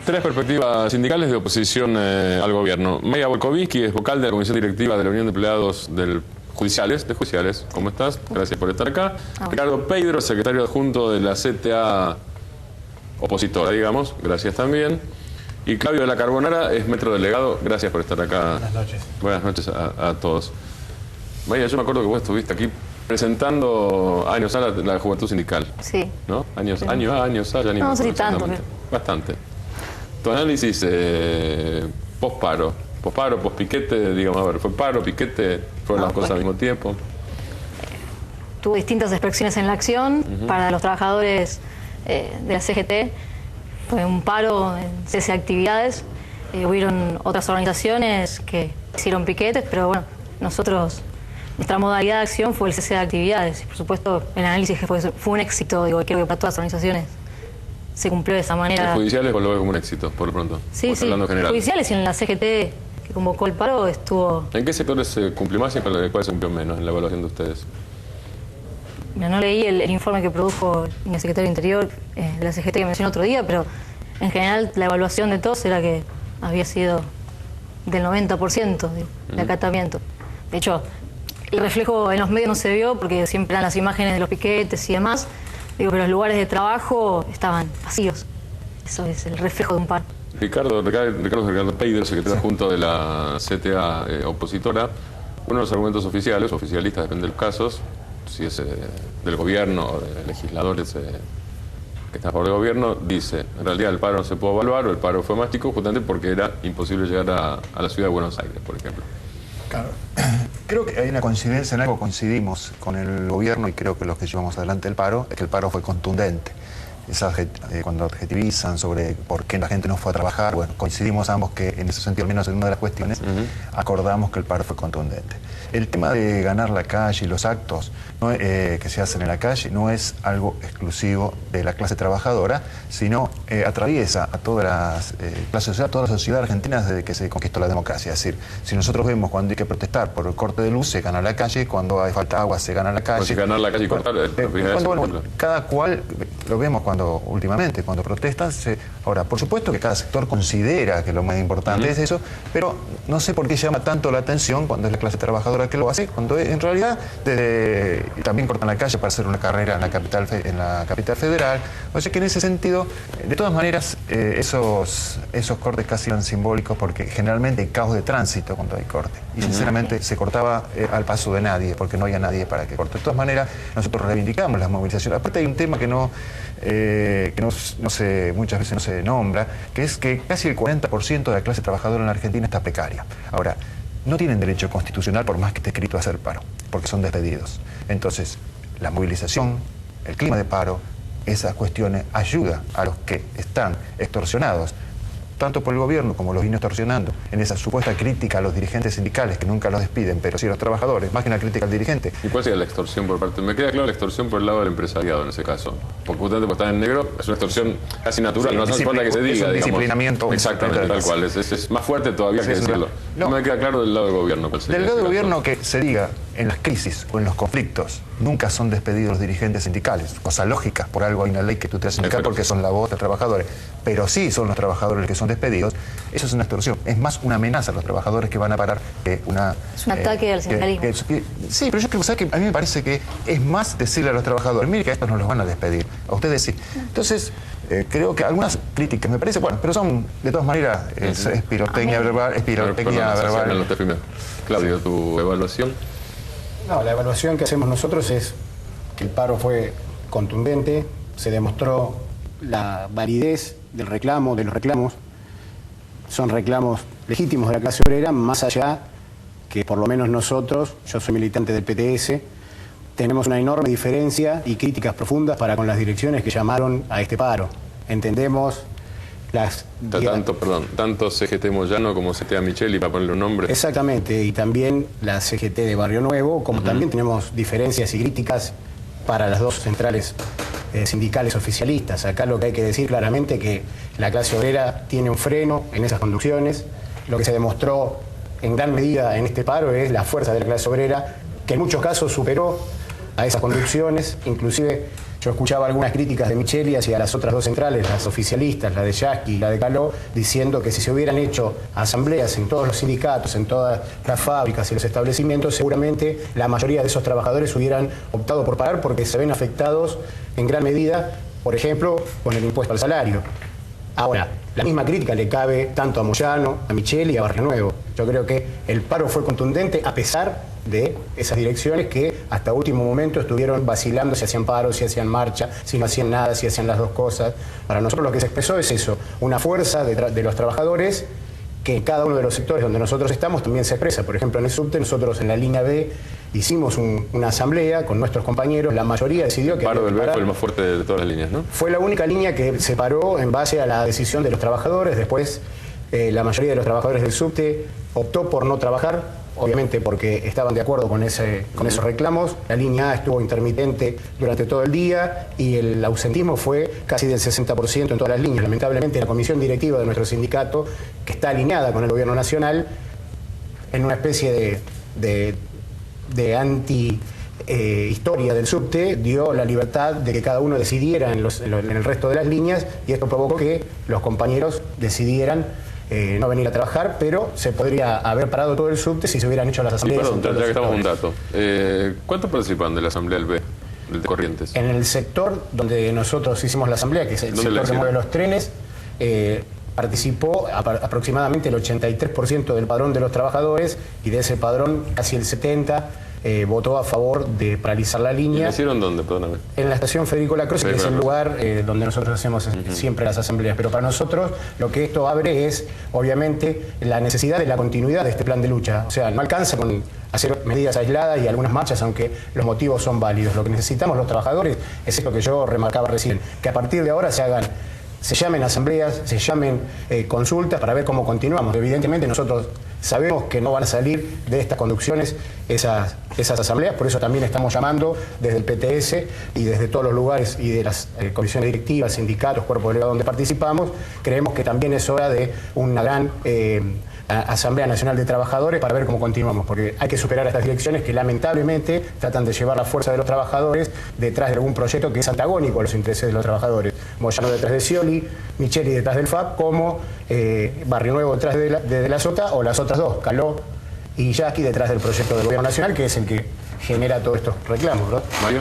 Tres perspectivas sindicales de oposición al gobierno. Maya Volkovinsky es vocal de la Comisión Directiva de la Unión de Empleados Judiciales. ¿Cómo estás? Gracias por estar acá. Ricardo Peidro, secretario adjunto de la CTA opositora, digamos. Gracias también. Y Claudio de la Carbonara es metrodelegado. Gracias por estar acá. Buenas noches. Buenas noches a todos. Maya, yo me acuerdo que vos estuviste aquí presentando años a la Juventud Sindical. Sí. ¿No? Años A, ya ni no sé si acuerdo tanto. Bastante. Tu análisis post-paro, post-piquete, digamos, a ver, ¿fue paro, piquete, fueron las cosas al mismo tiempo? Tuvo distintas expresiones en la acción. Para los trabajadores de la CGT fue un paro en cese de actividades. Hubieron otras organizaciones que hicieron piquetes, pero bueno, nuestra modalidad de acción fue el cese de actividades. Y por supuesto, el análisis que fue un éxito, creo que para todas las organizaciones se cumplió de esa manera. ¿Los judiciales lo ves como un éxito, por lo pronto? Sí, hablando general. Judiciales y en la CGT, que convocó el paro, estuvo... ¿En qué sectores se cumplió más y cuáles se cumplió menos en la evaluación de ustedes? Mira, no leí el informe que produjo el secretario de Interior de la CGT que mencionó otro día, pero en general la evaluación de todos era que había sido del 90% de acatamiento. De hecho, el reflejo en los medios no se vio porque siempre eran las imágenes de los piquetes y demás, pero los lugares de trabajo estaban vacíos. Eso es el reflejo de un paro. Ricardo Peidro, secretario adjunto de la CTA opositora, uno de los argumentos oficialistas, depende de los casos, si es del gobierno o de legisladores que están por el gobierno, dice, en realidad el paro no se pudo evaluar o el paro fue más chico justamente porque era imposible llegar a la ciudad de Buenos Aires, por ejemplo. Claro. Creo que hay una coincidencia, en algo coincidimos con el gobierno y creo que los que llevamos adelante el paro, es que el paro fue contundente. Cuando adjetivizan sobre por qué la gente no fue a trabajar, bueno, coincidimos ambos que en ese sentido, al menos en una de las cuestiones, acordamos que el paro fue contundente. El tema de ganar la calle y los actos que se hacen en la calle no es algo exclusivo de la clase trabajadora, sino atraviesa a todas las clases sociales, a toda la sociedad argentina desde que se conquistó la democracia. Es decir, si nosotros vemos cuando hay que protestar por el corte de luz, se gana la calle, cuando hay falta de agua, se gana la calle. Pues si ganar la calle y cortar, cada cual lo vemos últimamente cuando protestan. Ahora, por supuesto que cada sector considera que lo más importante es eso, pero no sé por qué llama tanto la atención cuando es la clase trabajadora que lo hace, cuando en realidad también cortan la calle para hacer una carrera en la capital federal. O sea que en ese sentido, de todas maneras, esos cortes casi eran simbólicos porque generalmente hay caos de tránsito cuando hay corte. Y sinceramente se cortaba al paso de nadie, porque no había nadie para que corte. De todas maneras, nosotros reivindicamos las movilizaciones. Aparte hay un tema que muchas veces no se nombra, que es que casi el 40% de la clase trabajadora en la Argentina está precaria. Ahora, no tienen derecho constitucional por más que esté escrito a hacer paro, porque son despedidos. Entonces, la movilización, el clima de paro, esas cuestiones ayuda a los que están extorsionados, tanto por el gobierno como los vino extorsionando, en esa supuesta crítica a los dirigentes sindicales que nunca los despiden, pero sí a los trabajadores, más que una crítica al dirigente. ¿Y cuál sería la extorsión por parte? Me queda claro la extorsión por el lado del empresariado en ese caso. Porque justamente porque están en negro, es una extorsión casi natural, sí, no hace falta que se diga. Es un disciplinamiento. Exactamente, tal cual. Es más fuerte todavía que decirlo. No me queda claro del lado del gobierno. Del lado del gobierno que se diga en las crisis o en los conflictos, nunca son despedidos los dirigentes sindicales. Cosa lógica, por algo hay una ley que tutela sindical porque son la voz de los trabajadores. Pero sí son los trabajadores los que son despedidos. Eso es una extorsión. Es más una amenaza a los trabajadores que van a parar que una... Es un ataque al sindicalismo. Sí, pero yo creo que a mí me parece que es más decirle a los trabajadores, mire que a estos no los van a despedir. A ustedes sí. Entonces, creo que algunas críticas me parece, bueno, pero son, de todas maneras, es pirotecnia verbal, Claudio, ¿tu evaluación? No, la evaluación que hacemos nosotros es que el paro fue contundente, se demostró la validez del reclamo, de los reclamos, son reclamos legítimos de la clase obrera, más allá que por lo menos nosotros, yo soy militante del PTS, tenemos una enorme diferencia y críticas profundas para con las direcciones que llamaron a este paro. Entendemos tanto CGT Moyano como CTA Micheli, para ponerle un nombre. Exactamente, y también la CGT de Barrio Nuevo, como también tenemos diferencias y críticas para las dos centrales sindicales oficialistas. Acá lo que hay que decir claramente es que la clase obrera tiene un freno en esas conducciones. Lo que se demostró en gran medida en este paro es la fuerza de la clase obrera, que en muchos casos superó a esas conducciones, inclusive Yo escuchaba algunas críticas de Micheli hacia las otras dos centrales, las oficialistas, la de Yasky y la de Caló, diciendo que si se hubieran hecho asambleas en todos los sindicatos, en todas las fábricas y los establecimientos, seguramente la mayoría de esos trabajadores hubieran optado por parar porque se ven afectados en gran medida, por ejemplo, con el impuesto al salario. Ahora, la misma crítica le cabe tanto a Moyano, a Micheli y a Barrio Nuevo. Yo creo que el paro fue contundente a pesar de esas direcciones que hasta último momento estuvieron vacilando si hacían paro, si hacían marcha, si no hacían nada, si hacían las dos cosas. Para nosotros lo que se expresó es eso, una fuerza de los trabajadores que en cada uno de los sectores donde nosotros estamos también se expresa. Por ejemplo, en el subte, nosotros en la línea B hicimos una asamblea con nuestros compañeros, la mayoría decidió que... El paro del B fue el más fuerte de todas las líneas, ¿no? Fue la única línea que se paró en base a la decisión de los trabajadores. Después, la mayoría de los trabajadores del subte optó por no trabajar, obviamente porque estaban de acuerdo con esos reclamos. La línea A estuvo intermitente durante todo el día y el ausentismo fue casi del 60% en todas las líneas. Lamentablemente la comisión directiva de nuestro sindicato, que está alineada con el gobierno nacional, en una especie de anti-historia del subte, dio la libertad de que cada uno decidiera en el resto de las líneas, y esto provocó que los compañeros decidieran no venir a trabajar, pero se podría haber parado todo el subte si se hubieran hecho las asambleas. Perdón, ya que estamos un dato. ¿Cuántos participan de la asamblea del B, del de Corrientes? En el sector donde nosotros hicimos la asamblea, que es el sector que mueve los trenes, participó aproximadamente el 83% del padrón de los trabajadores, y de ese padrón casi el 70% votó a favor de paralizar la línea. ¿Y lo hicieron dónde? Perdóname. En la estación Federico Lacroze, que es el lugar donde nosotros hacemos siempre las asambleas. Pero para nosotros lo que esto abre es, obviamente, la necesidad de la continuidad de este plan de lucha. O sea, no alcanza con hacer medidas aisladas y algunas marchas, aunque los motivos son válidos. Lo que necesitamos los trabajadores es esto que yo remarcaba recién, que a partir de ahora se llamen asambleas, se llamen consultas para ver cómo continuamos. Evidentemente nosotros sabemos que no van a salir de estas conducciones esas asambleas, por eso también estamos llamando desde el PTS y desde todos los lugares y de las comisiones directivas, sindicatos, cuerpos delegados donde participamos. Creemos que también es hora de una gran Asamblea Nacional de Trabajadores para ver cómo continuamos, porque hay que superar estas direcciones que lamentablemente tratan de llevar la fuerza de los trabajadores detrás de algún proyecto que es antagónico a los intereses de los trabajadores. Moyano detrás de Scioli, Micheli detrás del FAP, como Barrio Nuevo detrás de la SOTA, o las otras dos, Caló y Yasky, detrás del proyecto del Gobierno Nacional, que es el que genera todos estos reclamos, ¿no? Mario.